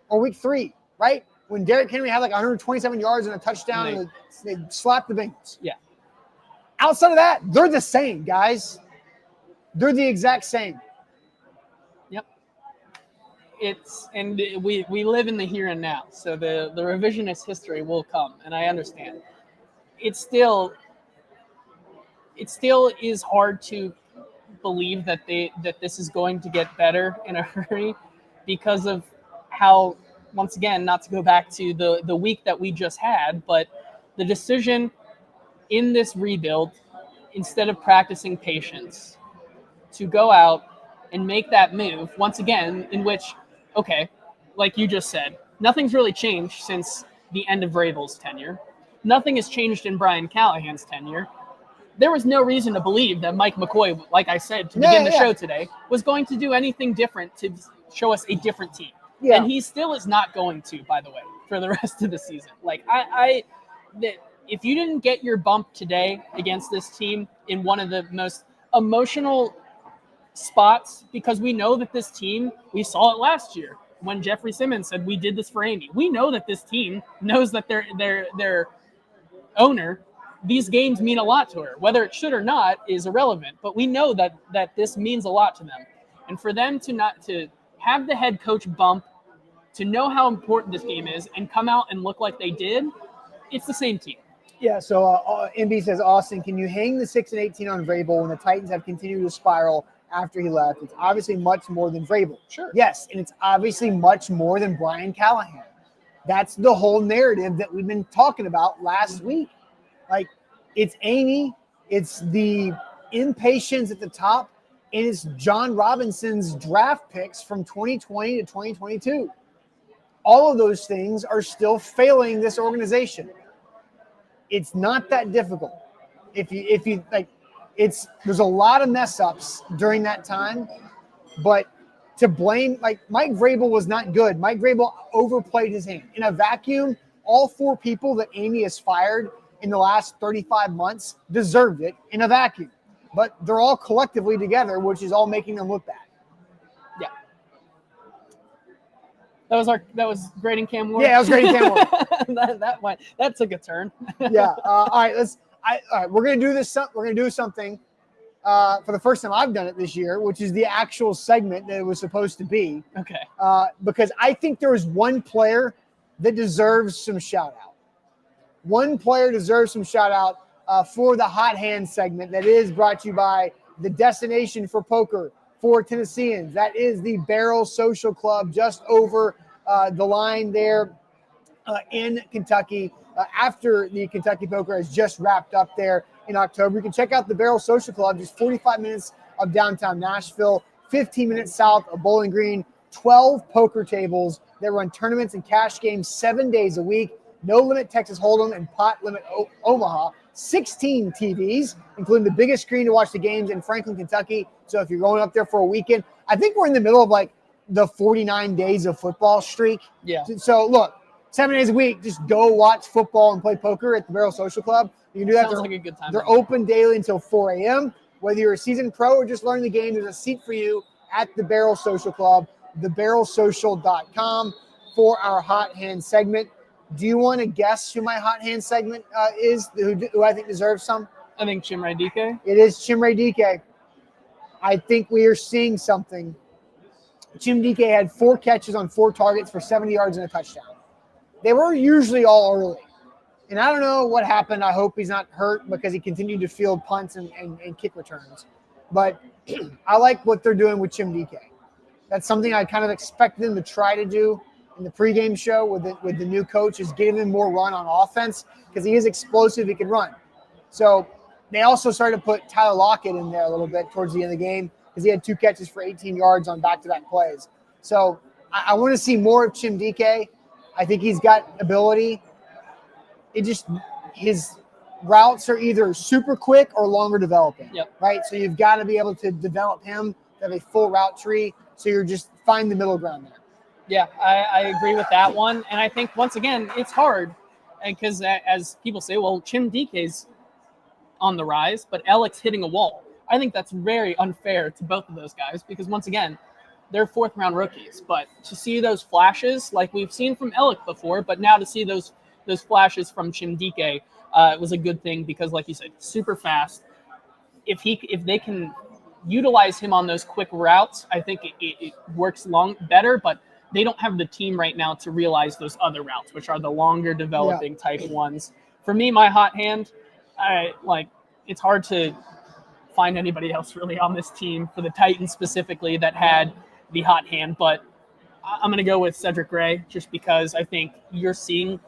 Or week 3, right? When Derrick Henry had like 127 yards and a touchdown, and they slapped the Bengals. Yeah. Outside of that, they're the same, guys. They're the exact same. Yep. We live in the here and now, so the revisionist history will come, and I understand. It still is hard to believe that this is going to get better in a hurry because of how, once again, not to go back to the week that we just had, but the decision in this rebuild, instead of practicing patience, to go out and make that move once again, in which, okay, like you just said, nothing's really changed since the end of Vrabel's tenure. Nothing has changed in Brian Callahan's tenure. There was no reason to believe that Mike McCoy, like I said to begin the show today, was going to do anything different to show us a different team. Yeah. And he still is not going to, by the way, for the rest of the season. Like, if you didn't get your bump today against this team in one of the most emotional spots, because we know that this team, we saw it last year when Jeffrey Simmons said, we did this for Amy. We know that this team knows that their owner, these games mean a lot to her. Whether it should or not is irrelevant, but we know that this means a lot to them. And for them to have the head coach bump, to know how important this game is, and come out and look like they did, it's the same team. Yeah, so MB says, Austin, can you hang the 6-18 on Vrabel when the Titans have continued to spiral after he left? It's obviously much more than Vrabel. Sure. Yes, and it's obviously much more than Brian Callahan. That's the whole narrative that we've been talking about last week. Like, it's Amy, it's the impatience at the top, and it's John Robinson's draft picks from 2020 to 2022. All of those things are still failing this organization. It's not that difficult. If you like, there's a lot of mess ups during that time, but to blame, like, Mike Vrabel was not good. Mike Vrabel overplayed his hand. In a vacuum, all 4 people that Amy has fired in the last 35 months deserved it in a vacuum. But they're all collectively together, which is all making them look bad. Yeah. That was grading Cam Ward. Yeah, that was grading Cam Ward. that took a turn. Yeah. All right. We're gonna do this. We're gonna do something for the first time I've done it this year, which is the actual segment that it was supposed to be. Okay. Because I think there is one player that deserves some shout out. One player deserves some shout out for the hot hand segment that is brought to you by the destination for poker for Tennesseans. That is the Barrel Social Club, just over the line there in Kentucky. After the Kentucky Poker has just wrapped up there in October, you can check out the Barrel Social Club, just 45 minutes of downtown Nashville, 15 minutes south of Bowling Green, 12 poker tables that run tournaments and cash games 7 days a week, no limit Texas Hold'em and pot limit Omaha, 16 TVs, including the biggest screen to watch the games in Franklin, Kentucky. So if you're going up there for a weekend, I think we're in the middle of like the 49 days of football streak. Yeah. So look, 7 days a week, just go watch football and play poker at the Barrel Social Club. You can do that. Sounds like a good time. They're open daily until 4 a.m. Whether you're a seasoned pro or just learning the game, there's a seat for you at the Barrel Social Club, thebarrelsocial.com for our hot hand segment. Do you want to guess who my hot hand segment is, who I think deserves some? I think Chimray DK. It is Chimray DK. I think we are seeing something. Chim DK had 4 catches on 4 targets for 70 yards and a touchdown. They were usually all early. And I don't know what happened. I hope he's not hurt because he continued to field punts and kick returns. But I like what they're doing with Chim DK. That's something I kind of expected them to try to do in the pregame show with the new coach, is giving him more run on offense because he is explosive. He can run. So they also started to put Tyler Lockett in there a little bit towards the end of the game because he had 2 catches for 18 yards on back-to-back plays. So I want to see more of Chim DK. I think he's got ability. His routes are either super quick or longer developing. Yep. Right? So you've got to be able to develop him to have a full route tree. So you're just find the middle ground there. Yeah, I agree with that one. And I think, once again, it's hard because, as people say, well, Chim DK's on the rise, but Alec's hitting a wall. I think that's very unfair to both of those guys because, once again, they're 4th-round rookies. But to see those flashes, like we've seen from Alec before, but now to see those flashes from Chim DK was a good thing because, like you said, super fast. If they can utilize him on those quick routes, I think it works better, but they don't have the team right now to realize those other routes, which are the longer developing type ones. For me, my hot hand, it's hard to find anybody else really on this team for the Titans specifically that had the hot hand, but I'm going to go with Cedric Gray just because I think you're seeing,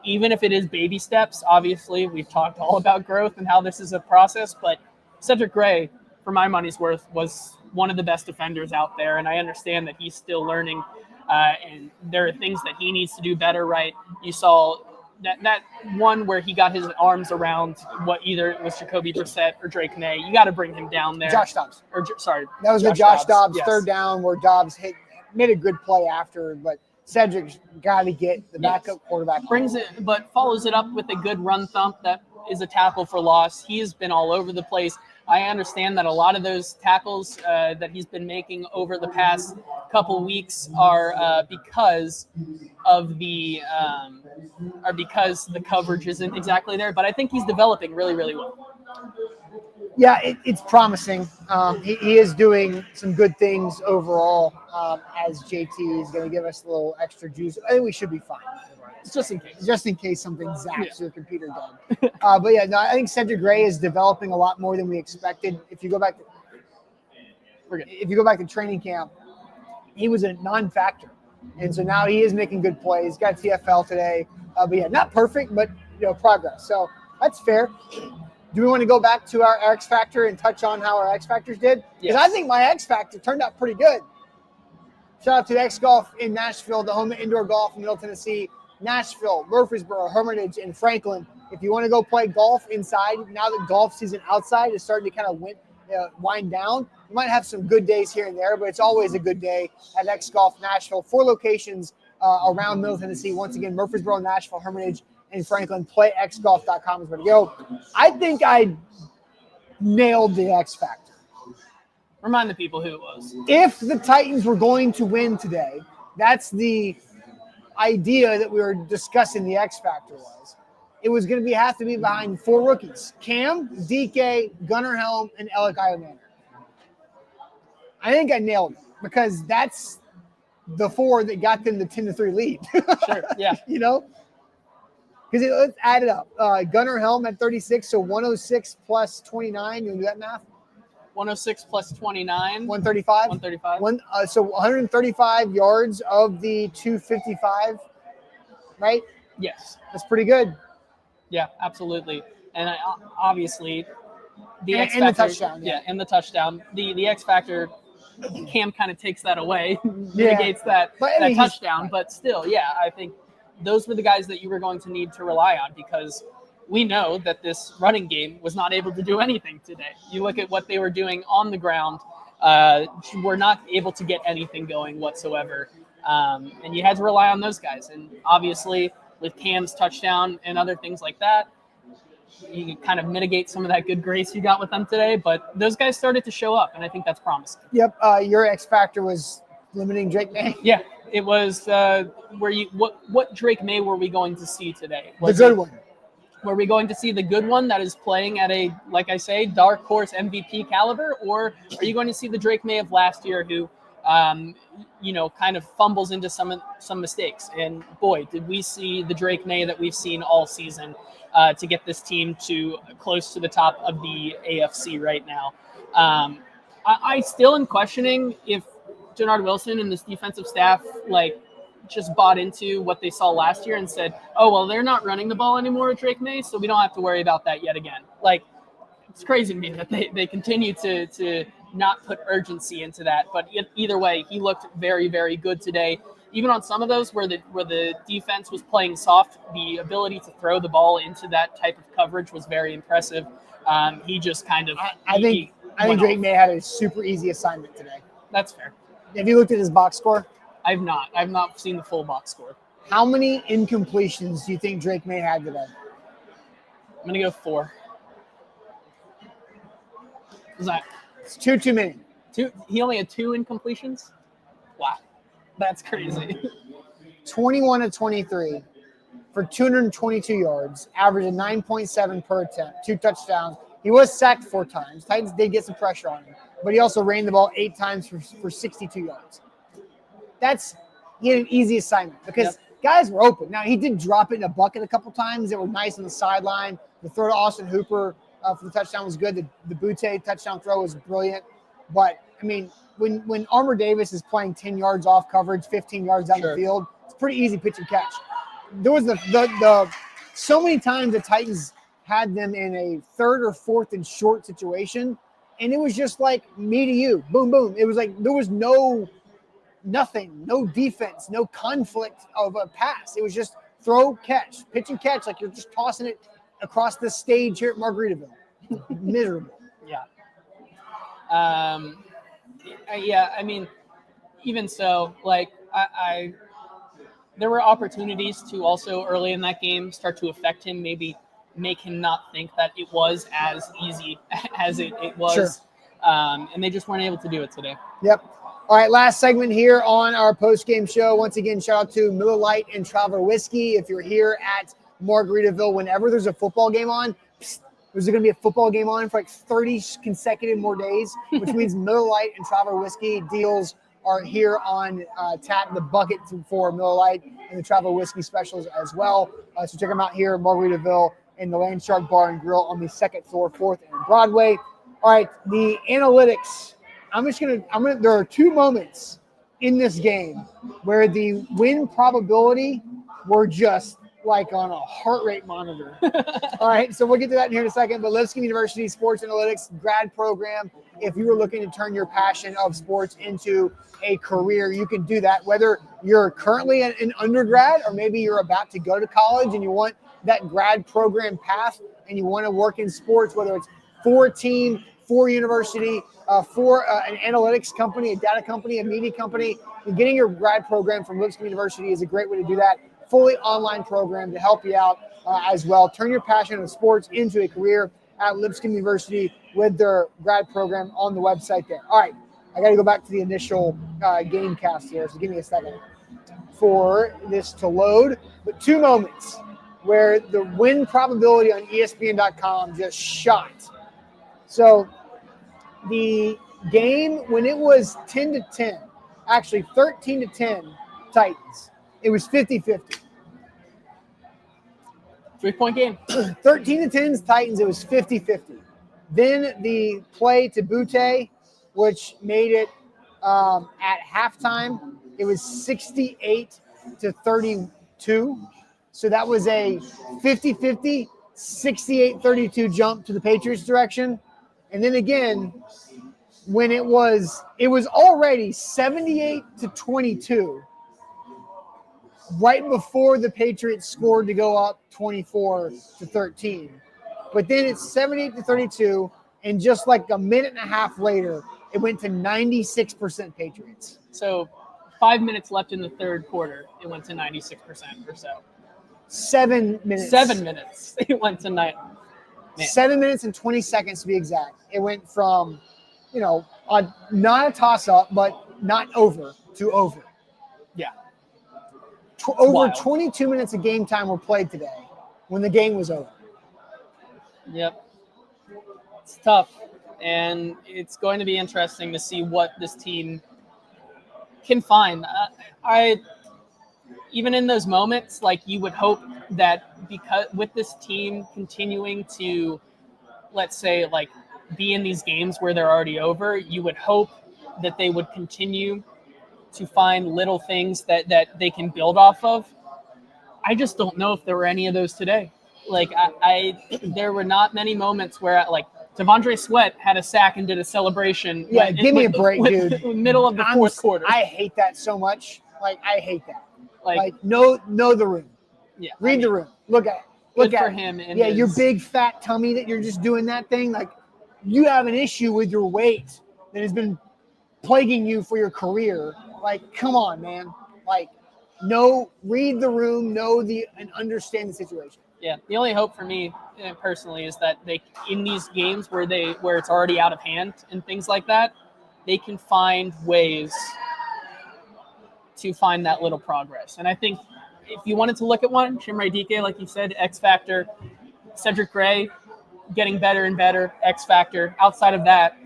even if it is baby steps, obviously we've talked all about growth and how this is a process, but Cedric Gray, for my money's worth, was one of the best defenders out there, and I understand that he's still learning, and there are things that he needs to do better, right? You saw that one where he got his arms around what either it was Jacoby Brissett or Drake May. You got to bring him down there. Josh Dobbs. Sorry. That was the Josh Dobbs yes. third down where Dobbs made a good play after, but Cedric's got to get the backup quarterback. Brings it, but follows it up with a good run thump that is a tackle for loss. He has been all over the place. I understand that a lot of those tackles that he's been making over the past couple weeks are because the coverage isn't exactly there. But I think he's developing really, really well. Yeah, it's promising. He is doing some good things overall. As JT is going to give us a little extra juice, I think we should be fine. Just in case. Just in case something zaps your computer done. But yeah, no, I think Cedric Gray is developing a lot more than we expected. If you go back to training camp, he was a non-factor, and so now he is making good plays. Got TFL today, but yeah, not perfect, but progress. So that's fair. Do we want to go back to our X Factor and touch on how our X Factors did? Because I think my X Factor turned out pretty good. Shout out to X Golf in Nashville, the home of indoor golf in Middle Tennessee. Nashville, Murfreesboro, Hermitage, and Franklin. If you want to go play golf inside, now that golf season outside is starting to kind of wind down, you might have some good days here and there, but it's always a good day at X Golf Nashville. 4 locations around Middle Tennessee. Once again, Murfreesboro, Nashville, Hermitage, and Franklin. PlayXGolf.com is where to go. I think I nailed the X Factor. Remind the people who it was. If the Titans were going to win today, that's the idea that we were discussing the X Factor was. It was going to have to be behind 4 rookies: Cam, DK, Gunnar Helm, and Alec Iolander. I think I nailed it because that's the 4 that got them the 10-3 lead. Sure, yeah. Because let's add it up. Gunnar Helm at 36, so 106 plus 29. You want to do that math? 106 plus 29. 135? 135. So 135 yards of the 255, right? Yes. That's pretty good. Yeah, absolutely. And obviously, the X Factor. And the touchdown. Yeah, and the touchdown. The X Factor, Cam kind of takes that away, mitigates that touchdown. But still, yeah, I think those were the guys that you were going to need to rely on because we know that this running game was not able to do anything today. You look at what they were doing on the ground, we're not able to get anything going whatsoever. And you had to rely on those guys. And obviously, with Cam's touchdown and other things like that, you can kind of mitigate some of that good grace you got with them today. But those guys started to show up, and I think that's promising. Yep. Your X Factor was limiting Drake May? Yeah. It was what Drake May were we going to see today? The good one. Were we going to see the good one that is playing at a, like I say, dark horse MVP caliber, or are you going to see the Drake May of last year who, kind of fumbles into some mistakes? And boy, did we see the Drake May that we've seen all season to get this team to close to the top of the AFC right now. I still am questioning if Jannard Wilson and this defensive staff just bought into what they saw last year and said, oh, well, they're not running the ball anymore at Drake May, so we don't have to worry about that yet again. It's crazy to me that they continue to not put urgency into that. But either way, he looked very, very good today. Even on some of those where the defense was playing soft, the ability to throw the ball into that type of coverage was very impressive. He just kind of I think Drake May had a super easy assignment today. That's fair. Have you looked at his box score? I've not seen the full box score. How many incompletions do you think Drake May had today? I'm going to go 4. What's that? It's too many. 2? He only had 2 incompletions? Wow. That's crazy. 21 of 23 for 222 yards, average of 9.7 per attempt, 2 touchdowns. He was sacked 4 times. Titans did get some pressure on him, but he also ran the ball 8 times for 62 yards. He had an easy assignment because guys were open. Now, he did drop it in a bucket a couple times that were nice on the sideline. The throw to Austin Hooper for the touchdown was good. The Butte touchdown throw was brilliant. But, I mean, when Armour Davis is playing 10 yards off coverage, 15 yards down the field, it's pretty easy pitch and catch. There was the so many times the Titans had them in a 3rd or 4th and short situation, and it was just like me to you, boom, boom. It was like there was nothing, no defense, no conflict of a pass. It was just throw, catch, pitch and catch, like you're just tossing it across the stage here at Margaritaville. Miserable. Yeah. Yeah, I mean, even so, like, there were opportunities to also early in that game start to affect him, maybe make him not think that it was as easy as it was. Sure. And they just weren't able to do it today. Yep. All right, last segment here on our post-game show. Once again, shout out to Miller Lite and Traveler Whiskey. If you're here at Margaritaville, whenever there's a football game on, there's going to be a football game on for like 30 consecutive more days, which means Miller Lite and Traveler Whiskey deals are here on tap. The bucket for Miller Lite and the Traveler Whiskey specials as well. So check them out here at Margaritaville in the Land Shark Bar and Grill on the 2nd floor, 4th and Broadway. All right, the analytics. There are 2 moments in this game where the win probability were just like on a heart rate monitor. All right, so we'll get to that in here in a second. But Lipscomb University Sports Analytics grad program. If you were looking to turn your passion of sports into a career, you can do that. Whether you're currently an undergrad or maybe you're about to go to college and you want that grad program path and you want to work in sports, whether it's for a team, for university, for an analytics company, a data company, a media company, getting your grad program from Lipscomb University is a great way to do that. Fully online program to help you out as well. Turn your passion of sports into a career at Lipscomb University with their grad program on the website there. All right, I got to go back to the initial game cast here, so give me a second for this to load. But 2 moments where the win probability on ESPN.com just shot. So the game, when it was 10-10, actually 13-10 Titans, it was 50-50. 3-point game. 13-10 Titans, it was 50-50. Then the play to Butte, which made it at halftime, it was 68-32. So that was a 50-50, 68-32 jump to the Patriots direction. And then again, when it was already 78-22 right before the Patriots scored to go up 24-13. But then it's 78-32, and just like a minute and a half later, it went to 96% Patriots. So 5 minutes left in the 3rd quarter, it went to 96% or so. 7 minutes. 7 minutes. It went to 9. 7 minutes and 20 seconds to be exact. It went from, not a toss-up, but not over to over. Yeah. Over Wild. 22 minutes of game time were played today when the game was over. Yep. It's tough. And it's going to be interesting to see what this team can find. Even in those moments, like, you would hope that because with this team continuing to, let's say, like, be in these games where they're already over, you would hope that they would continue to find little things that they can build off of. I just don't know if there were any of those today. Like, there were not many moments where, like, Devondre Sweat had a sack and did a celebration. Yeah, give me a break, dude. Middle of the 4th quarter. I hate that so much. Like, I hate that. Like know the room. Yeah. Read the room. Look at it. Good for him. And your big fat tummy that you're just doing that thing. Like, you have an issue with your weight that has been plaguing you for your career. Like, come on, man. Like, read the room, and understand the situation. Yeah. The only hope for me personally is that they, in these games where it's already out of hand and things like that, they can find ways to find that little progress. And I think if you wanted to look at one, Chimere Dike, like you said, X factor, Cedric Gray getting better and better, X factor. Outside of that,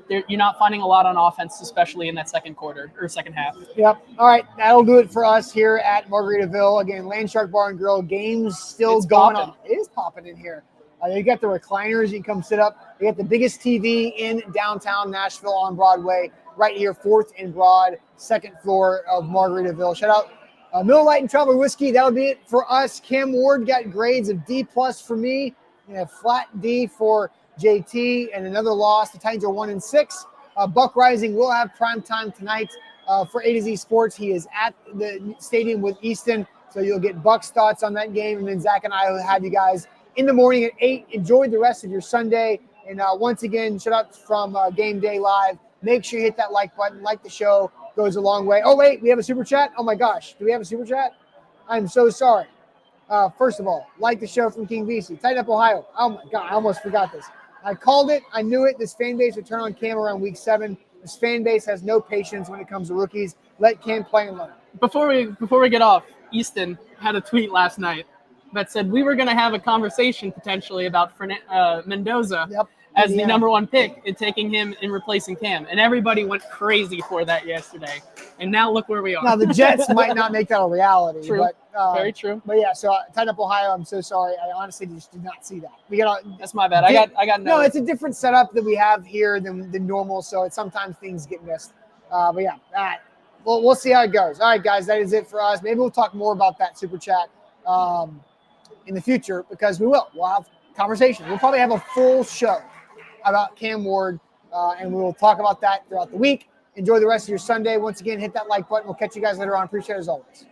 you're not finding a lot on offense, especially in that 2nd quarter or 2nd half. Yep. All right, that'll do it for us here at Margaritaville. Again, Land Shark Bar and Grill. Games still going on. It is popping in here. You got the recliners. You can come sit up. You got the biggest TV in downtown Nashville on Broadway, right here, 4th and Broad, 2nd floor of Margaritaville. Shout out Miller Lite and Traveler Whiskey. That would be it for us. Cam Ward got grades of D+ for me, and a flat D for JT, and another loss. The Titans are 1-6. Buck Rising will have prime time tonight for A to Z Sports. He is at the stadium with Easton, so you'll get Buck's thoughts on that game, and then Zach and I will have you guys in the morning at 8. Enjoy the rest of your Sunday, and once again, shout out from Game Day Live. Make sure you hit that like button, like the show, goes a long way. Oh wait, we have a super chat. Oh my gosh, do we have a super chat? I'm so sorry. First of all, like the show from King BC, Tighten Up Ohio. Oh my God, I almost forgot this. I called it. I knew it. This fan base would turn on Cam around week 7. This fan base has no patience when it comes to rookies. Let Cam play and learn. Before we get off, Easton had a tweet last night that said we were going to have a conversation potentially about Mendoza as the number 1 pick and taking him and replacing Cam. And everybody went crazy for that yesterday. And now look where we are. Now, the Jets might not make that a reality. True. But, very true. But yeah, so Tighten Up Ohio, I'm so sorry. I honestly just did not see that. That's my bad. I got no. It's a different setup that we have here than normal, so sometimes things get missed. But yeah, all right. Well, we'll see how it goes. All right, guys, that is it for us. Maybe we'll talk more about that super chat in the future, because we will. We'll have conversation. We'll probably have a full show about Cam Ward, and we will talk about that throughout the week. Enjoy the rest of your Sunday. Once again, hit that like button. We'll catch you guys later on. Appreciate it as always.